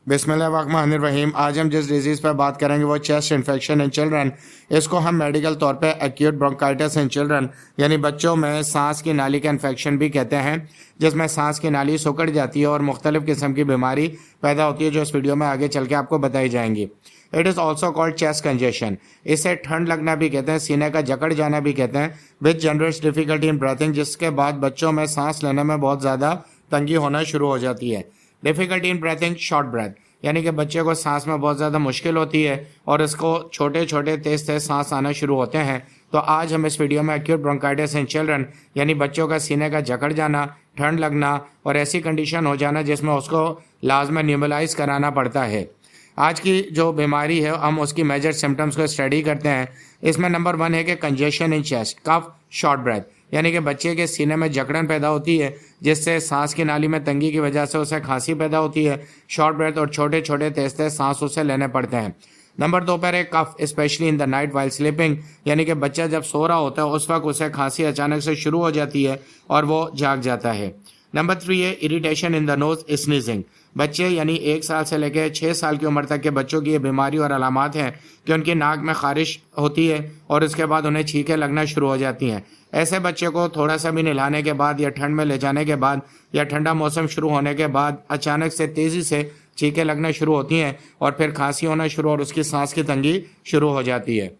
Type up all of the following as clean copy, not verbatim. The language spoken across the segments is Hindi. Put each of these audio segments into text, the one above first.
बिस्मिल्लाहिर्रहमानिर्रहीम। आज हम जिस डिजीज़ पर बात करेंगे वो चेस्ट इन्फेक्शन इन चिल्ड्रन। इसको हम मेडिकल तौर पे एक्यूट ब्रोंकाइटिस इन चिल्ड्रन यानी बच्चों में सांस की नाली का इन्फेक्शन भी कहते हैं, जिसमें सांस की नाली सिकुड़ जाती है और मुख्तलिफ किस्म की बीमारी पैदा होती है, जो इस वीडियो में आगे चल के आपको बताई जाएंगी। It is also called chest congestion. इसे ठंड लगना भी कहते हैं, सीने का जकड़ जाना भी कहते हैं, विच जनरेट्स डिफिकल्टी इन ब्रीथिंग, जिसके बाद बच्चों में सांस लेने में बहुत ज़्यादा तंगी होना शुरू हो जाती है। Difficulty in breathing, short breath, यानी कि बच्चे को सांस में बहुत ज़्यादा मुश्किल होती है और इसको छोटे छोटे तेज़ तेज़ सांस आना शुरू होते हैं। तो आज हम इस वीडियो में एक्यूट ब्रोंकाइटिस इन चिल्ड्रन यानी बच्चों का सीने का जकड़ जाना, ठंड लगना और ऐसी कंडीशन हो जाना जिसमें उसको लाजमी न्यूमलाइज कराना पड़ता है। आज की जो बीमारी है हम उसकी मेजर सिम्टम्स को स्टडी करते हैं। इसमें नंबर 1 है कि congestion in chest, cough, short breath, यानी कि बच्चे के सीने में जकड़न पैदा होती है जिससे सांस की नाली में तंगी की वजह से उसे खांसी पैदा होती है। शॉर्ट ब्रेथ और छोटे छोटे तेज तेज सांस उसे लेने पड़ते हैं। नंबर 2 पर है cough, specially in the night while sleeping, यानी कि बच्चा जब सो रहा होता है उस वक्त उसे खांसी अचानक से शुरू हो जाती है और वो जाग जाता है। नंबर 3 है irritation in the nose, sneezing. बच्चे यानी 1 साल से लेकर 6 साल की उम्र तक के बच्चों की ये बीमारी और अलामात हैं कि उनकी नाक में खारिश होती है और उसके बाद उन्हें छींकें लगना शुरू हो जाती हैं। ऐसे बच्चे को थोड़ा सा भी नहलाने के बाद या ठंड में ले जाने के बाद या ठंडा मौसम शुरू होने के बाद अचानक से तेज़ी से छींकें लगना शुरू होती हैं और फिर खांसी होना शुरू और उसकी सांस की तंगी शुरू हो जाती है।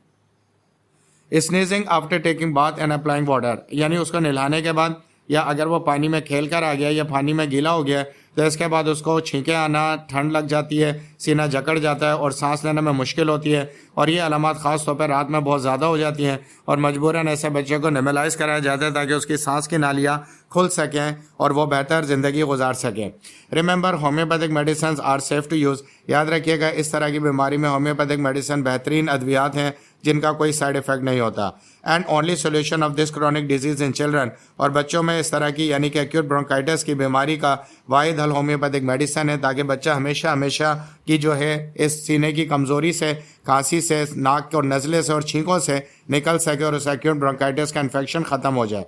Sneezing after taking bath and applying water, यानी उसको नहलाने के बाद या अगर वो पानी में खेल कर आ गया या पानी में गीला हो गया तो इसके बाद उसको छींकें आना, ठंड लग जाती है, सीना जकड़ जाता है और सांस लेने में मुश्किल होती है। और ये अलामत ख़ास तौर पर रात में बहुत ज़्यादा हो जाती हैं और मजबूरन ऐसे बच्चे को नेबुलाइज कराया जाता है ताकि उसकी सांस की नालियाँ खुल सकें और वो बेहतर ज़िंदगी गुजार सकें। Remember, homeopathic medicine are safe to use. याद रखिएगा, इस तरह की बीमारी में होम्योपैथिक मेडिसिन बेहतरीन अद्वियात हैं जिनका कोई साइड इफ़ेक्ट नहीं होता। And only solution of this chronic disease in children, और बच्चों में इस तरह की यानी कि एक्यूट ब्रोंकाइटिस की बीमारी का वाहिद हल होम्योपैथिक मेडिसिन है, ताकि बच्चा हमेशा हमेशा की जो है इस सीने की कमज़ोरी से, खांसी से, नाक और नज़ले से और छींकों से निकल सके और उस एक्यूट ब्रोंकाइटिस का इन्फेक्शन ख़त्म हो जाए।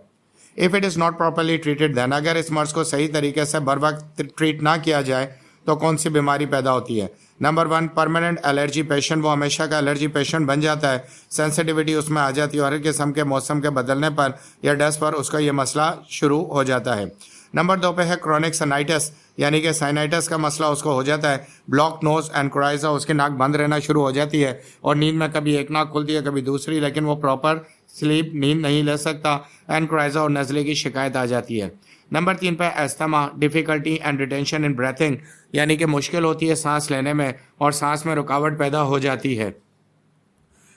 If it is not properly treated then, अगर इस मर्ज़ को सही तरीके से बर वक्त ट्रीट ना किया जाए तो कौन सी बीमारी पैदा होती है। नंबर 1, परमानेंट एलर्जी पेशेंट, वो हमेशा का एलर्जी पेशेंट बन जाता है। सेंसिटिविटी उसमें आ जाती है और हर किस्म के मौसम के बदलने पर या डस्ट पर उसका ये मसला शुरू हो जाता है। नंबर 2 पे है क्रॉनिक साइनाइटिस, यानी कि साइनाइटिस का मसला उसको हो जाता है। ब्लॉक नोज एंड क्राइजा, उसकी नाक बंद रहना शुरू हो जाती है और नींद में कभी एक नाक खुलती है कभी दूसरी, लेकिन वो प्रॉपर स्लीप नींद नहीं ले सकता। एंड क्राइजा और नज़ले की शिकायत आ जाती है। नंबर 3 पे asthma, difficulty and retention in breathing, यानी कि मुश्किल होती है सांस लेने में और सांस में रुकावट पैदा हो जाती है।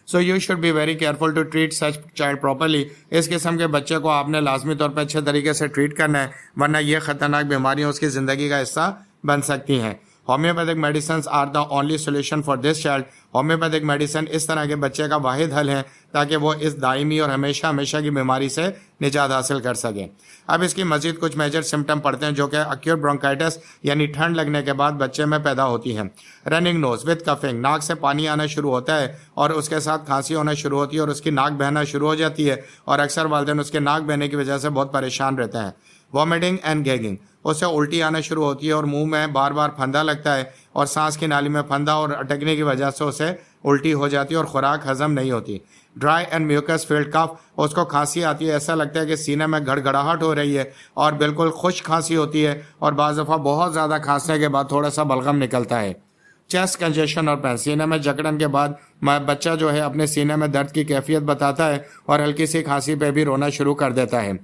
So you should be very careful to treat such child properly. इस किस्म के बच्चे को आपने लाजमी तौर पर अच्छे तरीके से ट्रीट करना है, वरना ये ख़तरनाक बीमारियाँ उसकी ज़िंदगी का हिस्सा बन सकती हैं। Homeopathic medicine are the only solution for this child. Homeopathic medicine इस तरह के बच्चे का वाहिद हल है ताकि वो इस दायमी और हमेशा हमेशा की बीमारी से निजात हासिल कर सकें। अब इसकी मजीद कुछ मेजर सिम्टम पढ़ते हैं जो कि एक्यूट ब्रोंकाइटिस यानी ठंड लगने के बाद बच्चे में पैदा होती हैं। रनिंग नोज विद कफिंग, नाक से पानी आना शुरू होता है और उसके साथ खांसी होना शुरू होती है और उसकी नाक बहना शुरू हो जाती है और अक्सर वालिदैन उसके नाक बहने की वजह से बहुत परेशान रहते हैं। वॉमिटिंग एंड गैगिंग, उससे उल्टी आना शुरू होती है और मुंह में बार बार फंदा लगता है और सांस की नाली में फंदा और अटकने की वजह से उसे उल्टी हो जाती है और खुराक हजम नहीं होती। ड्राई एंड म्यूकस फील्ड कफ, उसको खांसी आती है, ऐसा लगता है कि सीने में गड़गड़ाहट हो रही है और बिल्कुल खुश्क खांसी होती है और बाज़ दफ़ा बहुत ज़्यादा खांसने के बाद थोड़ा सा बलगम निकलता है। चेस्ट कंजेशन और पेन, सीने में जकड़न के बाद बच्चा जो है अपने सीने में दर्द की कैफियत बताता है और हल्की सी खांसी पे भी रोना शुरू कर देता है।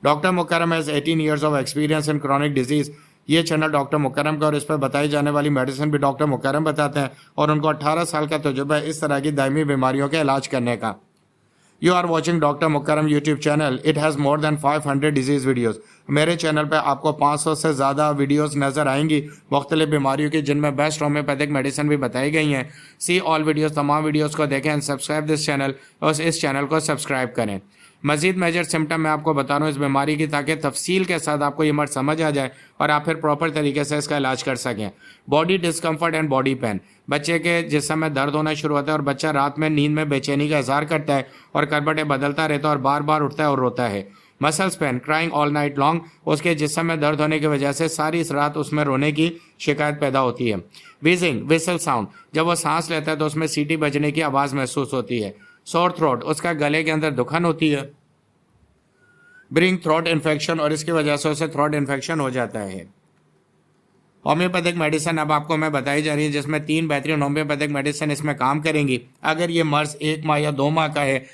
Doctor Mukram has 18 years of experience in chronic disease. ये चैनल डॉक्टर मुकरम का और इस पर बताई जाने वाली मेडिसिन भी डॉक्टर मुकरम बताते हैं और उनको 18 साल का तजुर्बा है इस तरह की दायमी बीमारियों के इलाज करने का। You are watching doctor Mukarram YouTube channel. It has more than 500 disease videos. मेरे चैनल पर आपको 500 से ज़्यादा वीडियोज़ नज़र आएंगी मुख्तलिफ बीमारियों की, जिनमें बेस्ट होम्योपैथिक मेडिसिन भी बताई गई हैं। सी ऑल वीडियोज़, तमाम वीडियोज़ को देखें एंड सब्सक्राइब दिस चैनल और इस चैनल को सब्सक्राइब करें। मजीद मेजर सिम्टम मैं आपको बता रहा हूँ इस बीमारी की, ताकि तफसील के साथ आपको ये मर्ज समझ आ जाए और आप फिर प्रॉपर तरीके से इसका इलाज कर सकें। Body discomfort and body pain, बच्चे के जिस्म में दर्द होना शुरू होता है और बच्चा रात में नींद में बेचैनी का इजहार करता है और करवटें बदलता रहता है और बार बार उठता है और रोता है। Muscles pain, crying all night long, उसके जिस्म में दर्द होने की वजह से सारी इस रात उसमें रोने की शिकायत पैदा होती है। व्हीजिंग, विसल साउंड, जब वो सांस लेता है तो उसमें सीटी बजने की आवाज़ महसूस होती है। सोर थ्रोट, उसका गले के अंदर दुखन होती है। ब्रिंग थ्रोट इन्फेक्शन, और इसकी वजह से उसे थ्रोट इन्फेक्शन हो जाता है। होम्योपैथिक मेडिसिन अब आपको मैं बताई जा रही है, जिसमें 3 बेहतरीन होम्योपैथिक मेडिसिन इसमें काम करेंगी। अगर ये मर्ज 1 माह या 2 माह का है,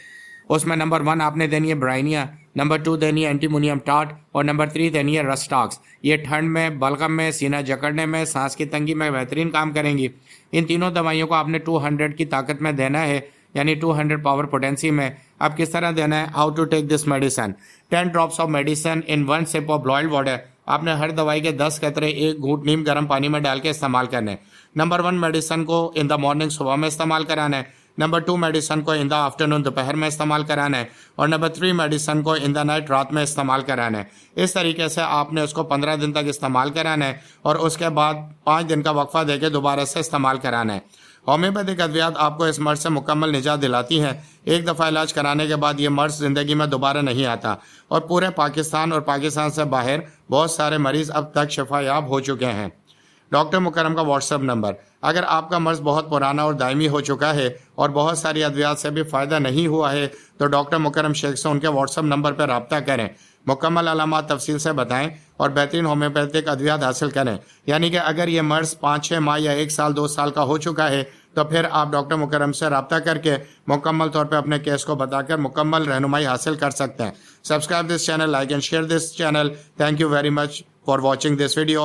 उसमें नंबर 1 आपने देनी है ब्राइनिया, नंबर 2 देनी है एंटीमोनियम टाट, और नंबर 3 देनी है रस्टॉक्स। ये ठंड में, बलगम में, सीना जकड़ने में, सांस की तंगी में बेहतरीन काम करेंगी। इन तीनों दवाइयों को आपने 200 की ताकत में देना है, यानी 200 पावर पोटेंसी में। अब किस तरह देना है? How to take this medicine. 10 drops of medicine in 1 sip of boiled water. आपने हर दवाई के 10 कतरे 1 घूंट नीम गर्म पानी में डाल के इस्तेमाल करने। नंबर 1 मेडिसिन को इन द मॉर्निंग सुबह में इस्तेमाल कराना है। नंबर 2 मेडिसिन को इन द आफ्टरनून दोपहर में इस्तेमाल कराना है। और नंबर 3 मेडिसिन को इन द नाइट रात में इस्तेमाल कराना है। इस तरीके से आपने उसको 15 दिन तक इस्तेमाल कराना है, और उसके बाद 5 दिन का वक्फा देके दोबारा से इस्तेमाल कराना है। होम्योपैथिक अद्वियात आपको इस मर्ज से मुकम्मल निजात दिलाती हैं। एक दफ़ा इलाज कराने के बाद ये मर्ज ज़िंदगी में दोबारा नहीं आता, और पूरे पाकिस्तान और पाकिस्तान से बाहर बहुत सारे मरीज़ अब तक शफायाब हो चुके हैं। डॉक्टर मुकरम का व्हाट्सएप नंबर। अगर आपका मर्ज बहुत पुराना और दायमी हो चुका है और बहुत सारी अद्वियात से भी फ़ायदा नहीं हुआ है, तो डॉक्टर मुकरम शेख से उनके व्हाट्सएप नंबर पर रब्ता करें, मुकम्मल अलामात तफसील से बताएं और बेहतरीन होम्योपैथिक अद्वियात हासिल करें। यानी कि अगर ये मर्ज 5-6 माह या 1 साल 2 साल का हो चुका है, तो फिर आप डॉक्टर मुकरम से रब्ता करके मुकम्मल तौर पर अपने केस को बताकर मुकम्मल रहनुमाई हासिल कर सकते हैं। Subscribe this channel, like and share this channel. Thank you very much for watching this video.